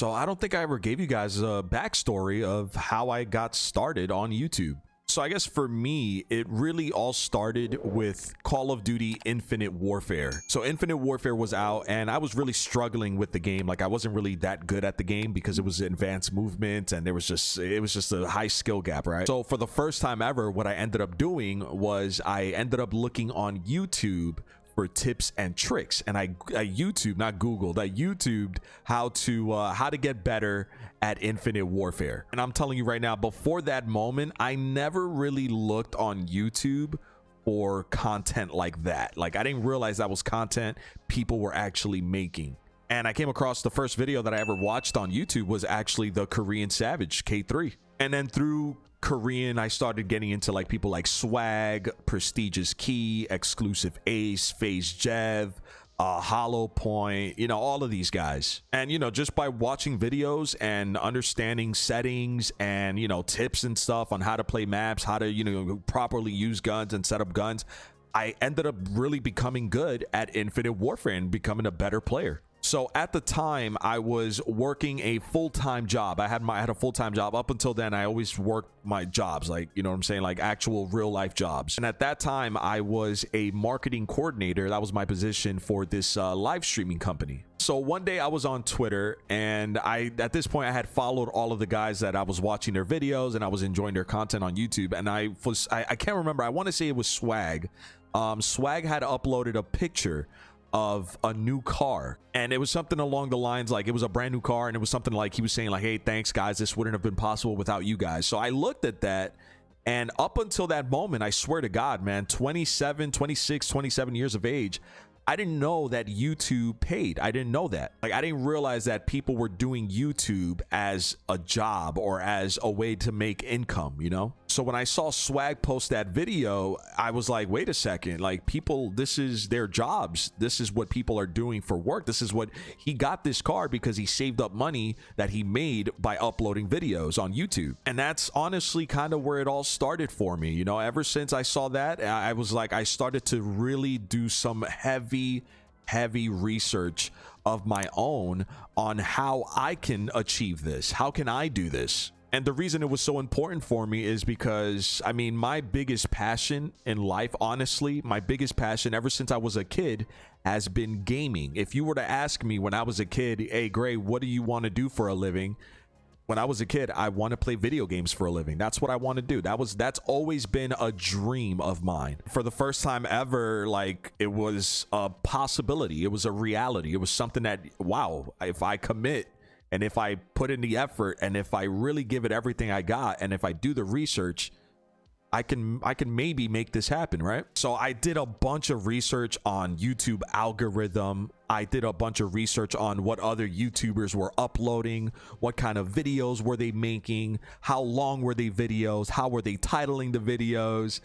So I don't think I ever gave you guys a backstory of how I got started on YouTube. So I guess for me, it really all started with Call of Duty Infinite Warfare. So Infinite Warfare was out and I was really struggling with the game. Like I wasn't really that good at the game because it was advanced movement and it was just a high skill gap, right? So for the first time ever, what I ended up doing was I ended up looking on YouTube for tips and tricks, and I YouTube, not Googled, I YouTubed how to get better at Infinite Warfare. And I'm telling you right now, before that moment, I never really looked on YouTube for content like that. Like I didn't realize that was content people were actually making. And I came across the first video that I ever watched on YouTube was actually the Korean Savage K3. And then through Korean, I started getting into like people like Swag, Prestigious Key, Exclusive Ace, FaZe Jev, Hollow Point, you know, all of these guys. And, you know, just by watching videos and understanding settings and, you know, tips and stuff on how to play maps, how to, you know, properly use guns and set up guns, I ended up really becoming good at Infinite Warfare and becoming a better player. So at the time, I was working a full-time job. I had a full-time job. Up until then, I always worked my jobs, like, you know what I'm saying, like actual real-life jobs. And at that time, I was a marketing coordinator. That was my position for this live streaming company. So one day I was on Twitter, and at this point, I had followed all of the guys that I was watching their videos, and I was enjoying their content on YouTube. And I can't remember. I want to say it was Swag. Swag had uploaded a picture of a new car, and it was something along the lines like it was a brand new car, and it was something like he was saying like, hey, thanks guys, this wouldn't have been possible without you guys. So I looked at that, and up until that moment, I swear to God, man, 27 years of age, I didn't know that YouTube paid. I didn't know that. Like, I didn't realize that people were doing YouTube as a job or as a way to make income, you know? So when I saw Swag post that video, I was like, wait a second, like people, this is their jobs. This is what people are doing for work. This is what he got this car because he saved up money that he made by uploading videos on YouTube. And that's honestly kind of where it all started for me. You know, ever since I saw that, I was like, I started to really do some heavy research of my own on how I can achieve this. How can I do this? And the reason it was so important for me is because, I mean, my biggest passion in life, honestly, my biggest passion ever since I was a kid has been gaming. If you were to ask me when I was a kid, hey, Gray, what do you want to do for a living? When I was a kid, I want to play video games for a living. That's what I want to do. That's always been a dream of mine. For the first time ever, like, it was a possibility. It was a reality. It was something that, wow, if I commit, and if I put in the effort, and if I really give it everything I got, and if I do the research, I can maybe make this happen, right? So I did a bunch of research on YouTube algorithm. I did a bunch of research on what other YouTubers were uploading, what kind of videos were they making, how long were they videos, how were they titling the videos,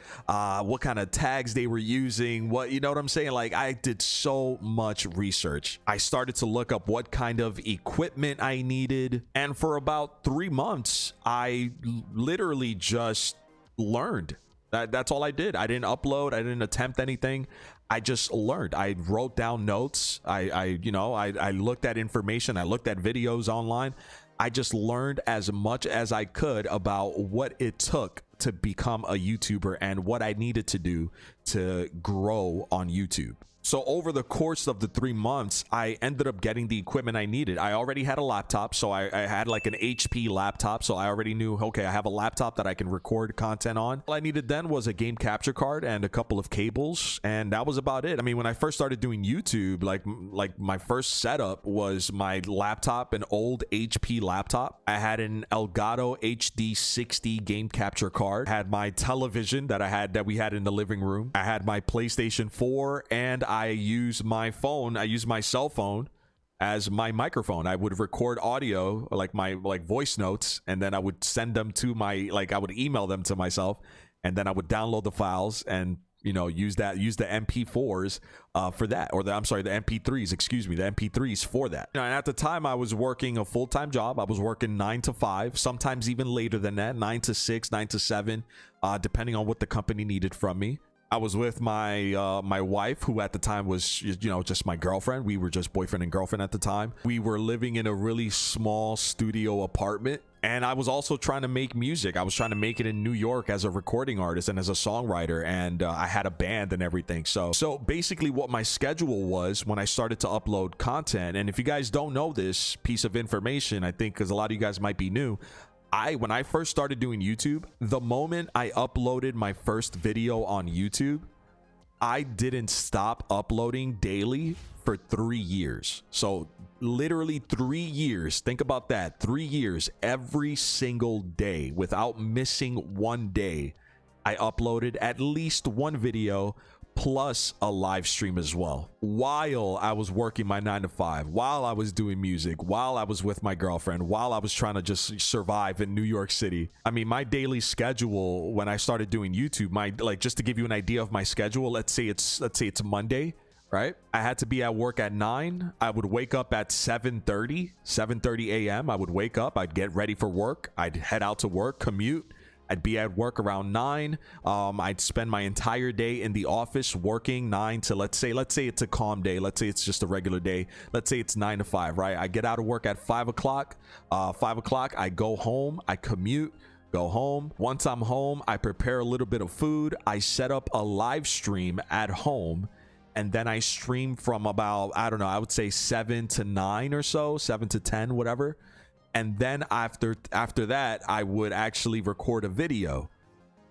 what kind of tags they were using, what, you know what I'm saying? Like, I did so much research. I started to look up what kind of equipment I needed, and for about 3 months, I literally just learned. That's all I did. I didn't upload. I didn't attempt anything. I just learned. I wrote down notes. I looked at information. I looked at videos online. I just learned as much as I could about what it took to become a YouTuber and what I needed to do to grow on YouTube. So over the course of the 3 months, I ended up getting the equipment I needed. I already had a laptop, so I had like an HP laptop, so I already knew, okay, I have a laptop that I can record content on. All I needed then was a game capture card and a couple of cables, and that was about it. I mean, when I first started doing YouTube, like my first setup was my laptop, an old HP laptop. I had an Elgato HD 60 game capture card. I had my television that we had in the living room. I had my PlayStation 4, and I used my phone. I used my cell phone as my microphone. I would record audio, like my voice notes, and then I would send them to I would email them to myself, and then I would download the files and, you know, use the MP4s for that, or the MP3s, excuse me, the MP3s for that. You know, and at the time, I was working a full-time job. I was working 9 to 5, sometimes even later than that, 9 to 6, 9 to 7, depending on what the company needed from me. I was with my my wife, who at the time was, you know, just my girlfriend. We were just boyfriend and girlfriend at the time. We were living in a really small studio apartment, and I was also trying to make music. I was trying to make it in New York as a recording artist and as a songwriter, and I had a band and everything. So basically what my schedule was when I started to upload content, and if you guys don't know this piece of information, I think because a lot of you guys might be new, when I first started doing YouTube, the moment I uploaded my first video on YouTube, I didn't stop uploading daily for 3 years. So literally 3 years. Think about that. 3 years, every single day without missing one day. I uploaded at least one video plus a live stream as well, while I was working my 9 to 5, while I was doing music, while I was with my girlfriend, while I was trying to just survive in New York City. I mean, my daily schedule when I started doing YouTube, just to give you an idea of my schedule, let's say it's Monday, right? I had to be at work at 9. I would wake up at 7:30 a.m. I would wake up, I'd get ready for work, I'd head out to work, commute. I'd be at work around 9. I'd spend my entire day in the office working 9 to, let's say it's a calm day. Let's say it's just a regular day. Let's say it's 9 to 5, right? I get out of work at 5 o'clock. 5 o'clock, I go home, I commute, go home. Once I'm home, I prepare a little bit of food. I set up a live stream at home, and then I stream from about, I don't know, I would say 7 to 9 or so, 7 to 10, whatever. And then after that, I would actually record a video,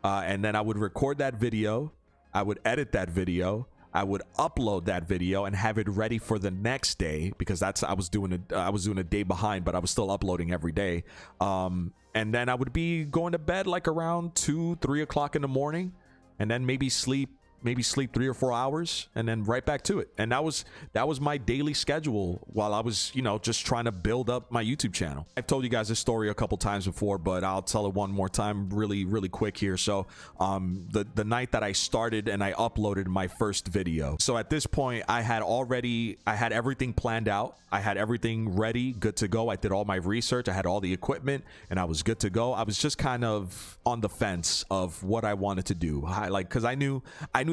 and then I would record that video, I would edit that video, I would upload that video and have it ready for the next day, because I was doing a day behind, but I was still uploading every day. And then I would be going to bed like around 2-3 o'clock in the morning, and then maybe sleep 3 or 4 hours, and then right back to it. And that was my daily schedule while I was, you know, just trying to build up my YouTube channel. I've told you guys this story a couple times before, but I'll tell it one more time really quick here. So the night that I started and I uploaded my first video, so at this point I had everything planned out. I had everything ready, good to go. I did all my research, I had all the equipment, and I was good to go. I was just kind of on the fence of what I wanted to do, because I knew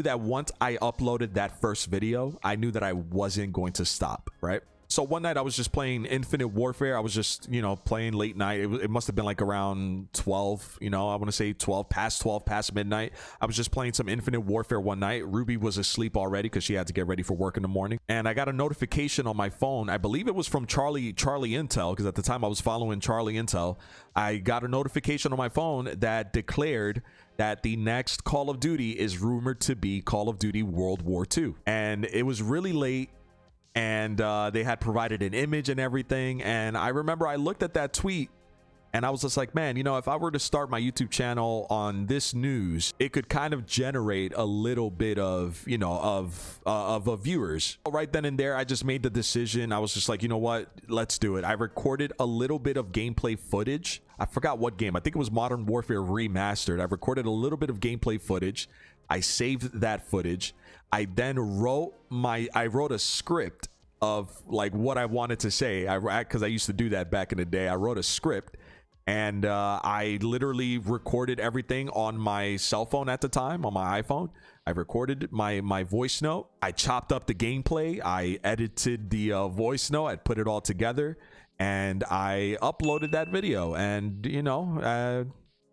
that once I uploaded that first video, I knew that I wasn't going to stop, right? So one night I was just playing Infinite Warfare. I was just, you know, playing late night. It must have been like around 12, you know, I want to say 12, past midnight. I was just playing some Infinite Warfare one night. Ruby was asleep already because she had to get ready for work in the morning. And I got a notification on my phone. I believe it was from Charlie Intel, because at the time I was following Charlie Intel. I got a notification on my phone that declared that the next Call of Duty is rumored to be Call of Duty World War II. And it was really late, and they had provided an image and everything. And I remember I looked at that tweet and I was just like, man, you know, if I were to start my YouTube channel on this news, it could kind of generate a little bit of, you know, of viewers. Right then and there, I just made the decision. I was just like, you know what, let's do it. I recorded a little bit of gameplay footage. I forgot what game. I think it was Modern Warfare Remastered. I recorded a little bit of gameplay footage. I saved that footage. I then wrote a script of like what I wanted to say. Because I used to do that back in the day. I wrote a script, and I literally recorded everything on my cell phone at the time, on my iPhone. I recorded my voice note. I chopped up the gameplay. I edited the voice note. I put it all together, and I uploaded that video. And, you know,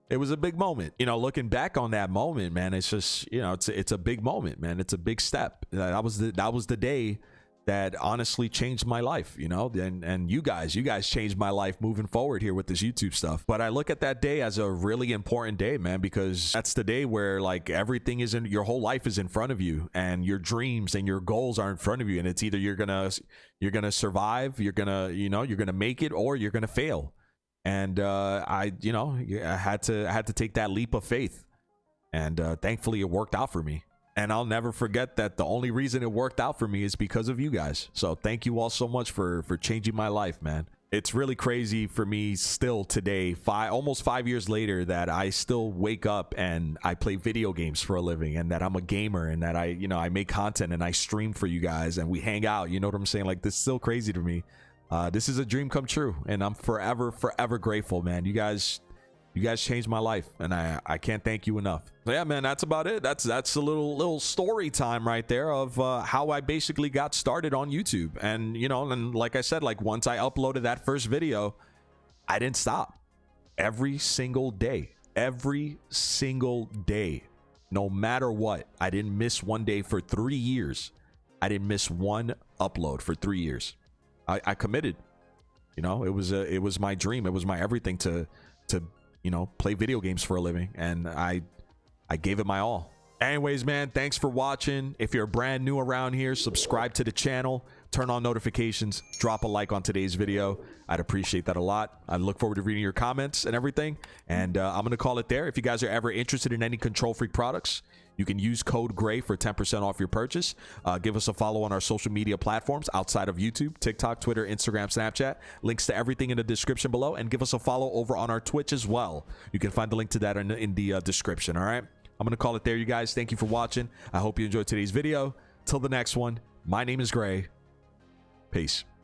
it was a big moment. You know, looking back on that moment, man, it's just, you know, it's a big moment, man. It's a big step. That was the day that honestly changed my life, you know, and you guys changed my life moving forward here with this YouTube stuff. But I look at that day as a really important day, man, because that's the day where like everything is your whole life is in front of you, and your dreams and your goals are in front of you, and it's either you're gonna survive, you're gonna make it, or you're gonna fail. And I had to take that leap of faith, and thankfully it worked out for me. And I'll never forget that the only reason it worked out for me is because of you guys. So thank you all so much for changing my life, man. It's really crazy for me still today, almost 5 years later, that I still wake up and I play video games for a living, and that I'm a gamer, and that I make content and I stream for you guys and we hang out. You know what I'm saying? Like, this is still crazy to me. This is a dream come true, and I'm forever grateful, man. You guys You guys changed my life, and I can't thank you enough. So yeah, man, that's about it. That's a little story time right there of how I basically got started on YouTube. And you know, and like I said, like once I uploaded that first video, I didn't stop. Every single day, no matter what, I didn't miss one day for 3 years. I didn't miss one upload for 3 years. I committed. You know, it was my dream. It was my everything to you know, play video games for a living, and I gave it my all. Anyways, man, thanks for watching. If you're brand new around here, subscribe to the channel, turn on notifications, drop a like on today's video. I'd appreciate that a lot. I look forward to reading your comments and everything, and I'm gonna call it there. If you guys are ever interested in any Control Freak products, you can use code GRAY for 10% off your purchase. Give us a follow on our social media platforms outside of YouTube, TikTok, Twitter, Instagram, Snapchat. Links to everything in the description below. And give us a follow over on our Twitch as well. You can find the link to that in the description, all right? I'm going to call it there, you guys. Thank you for watching. I hope you enjoyed today's video. Till the next one, my name is Gray. Peace.